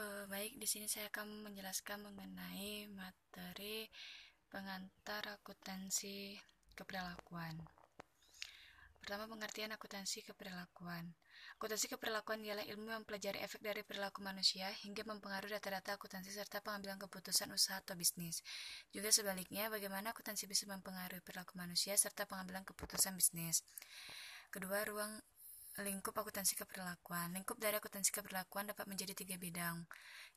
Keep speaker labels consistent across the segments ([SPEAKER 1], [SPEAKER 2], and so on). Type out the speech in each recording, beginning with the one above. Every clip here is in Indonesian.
[SPEAKER 1] Baik, di sini saya akan menjelaskan mengenai materi pengantar akuntansi keperlakuan. Pertama, pengertian akuntansi keperlakuan. Akuntansi keperlakuan ialah ilmu yang mempelajari efek dari perilaku manusia hingga mempengaruhi data-data akuntansi serta pengambilan keputusan usaha atau bisnis. Juga sebaliknya, bagaimana akuntansi bisa mempengaruhi perilaku manusia serta pengambilan keputusan bisnis. Kedua, ruang lingkup akuntansi keperlakuan. Lingkup dari akuntansi keperlakuan dapat menjadi 3 bidang,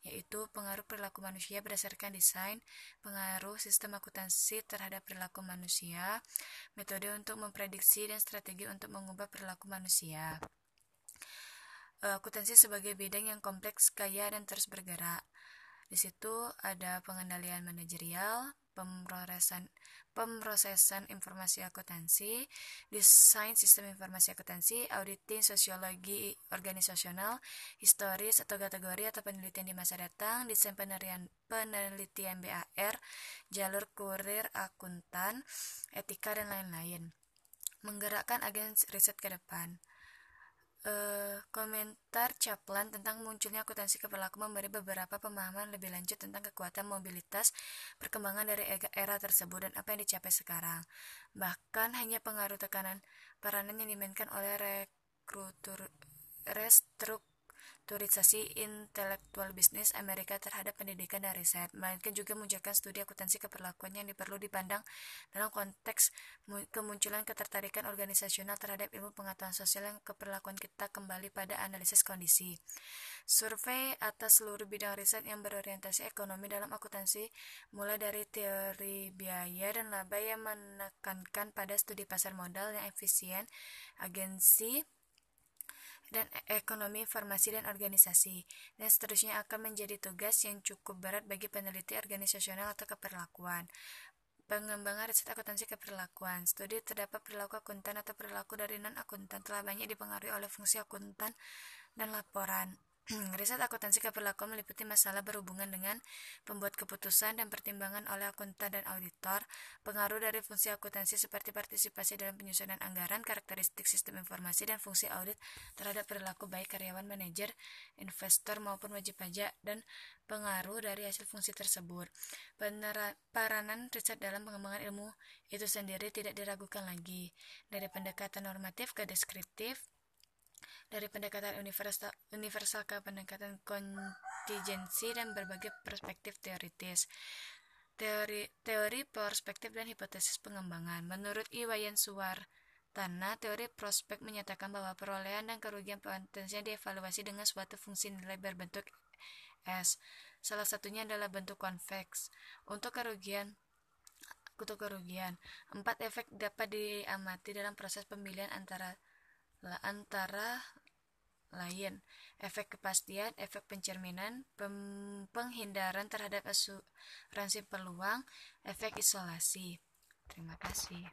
[SPEAKER 1] yaitu pengaruh perilaku manusia berdasarkan desain, pengaruh sistem akuntansi terhadap perilaku manusia, metode untuk memprediksi, dan strategi untuk mengubah perilaku manusia. Akuntansi sebagai bidang yang kompleks, kaya, dan terus bergerak. Di situ ada pengendalian manajerial, pemrosesan informasi akuntansi, desain sistem informasi akuntansi, auditing, sosiologi organisasional, historis atau kategori atau penelitian di masa datang, desain penelitian BAR, jalur kurir akuntan, etika, dan lain-lain. Menggerakkan agen riset ke depan. Komentar Kaplan tentang munculnya akuntansi keperlakuan memberi beberapa pemahaman lebih lanjut tentang kekuatan mobilitas perkembangan dari era tersebut dan apa yang dicapai sekarang. Bahkan hanya pengaruh tekanan peranan yang dimainkan oleh restrukturisasi intelektual bisnis Amerika terhadap pendidikan dan riset, melainkan juga munculkan studi akuntansi keperlakuan yang perlu dipandang dalam konteks kemunculan ketertarikan organisasional terhadap ilmu pengetahuan sosial yang keperlakuan kita kembali pada analisis kondisi. Survei atas seluruh bidang riset yang berorientasi ekonomi dalam akuntansi, mulai dari teori biaya dan laba yang menekankan pada studi pasar modal yang efisien, agensi, dan ekonomi informasi dan organisasi, dan seterusnya akan menjadi tugas yang cukup berat bagi peneliti organisasional atau keperlakuan. Pengembangan riset akuntansi keperlakuan. Studi terdapat perilaku akuntan atau perilaku dari non-akuntan telah banyak dipengaruhi oleh fungsi akuntan dan laporan. Riset akuntansi keperlakuan meliputi masalah berhubungan dengan pembuat keputusan dan pertimbangan oleh akuntan dan auditor, pengaruh dari fungsi akuntansi seperti partisipasi dalam penyusunan anggaran, karakteristik sistem informasi, dan fungsi audit terhadap perilaku baik karyawan, manajer, investor, maupun wajib pajak, dan pengaruh dari hasil fungsi tersebut. Peranan riset dalam pengembangan ilmu itu sendiri tidak diragukan lagi, dari pendekatan normatif ke deskriptif, dari pendekatan universal ke pendekatan kontingensi, dan berbagai perspektif teoritis. Teori perspektif dan hipotesis pengembangan. Menurut Iwayan Suwartana, teori prospek menyatakan bahwa perolehan dan kerugian potensial dievaluasi dengan suatu fungsi nilai berbentuk S. Salah satunya adalah bentuk konveks. Untuk kerugian, 4 efek dapat diamati dalam proses pemilihan antara lain, efek kepastian, efek pencerminan, penghindaran terhadap asuransi peluang, efek isolasi. Terima kasih.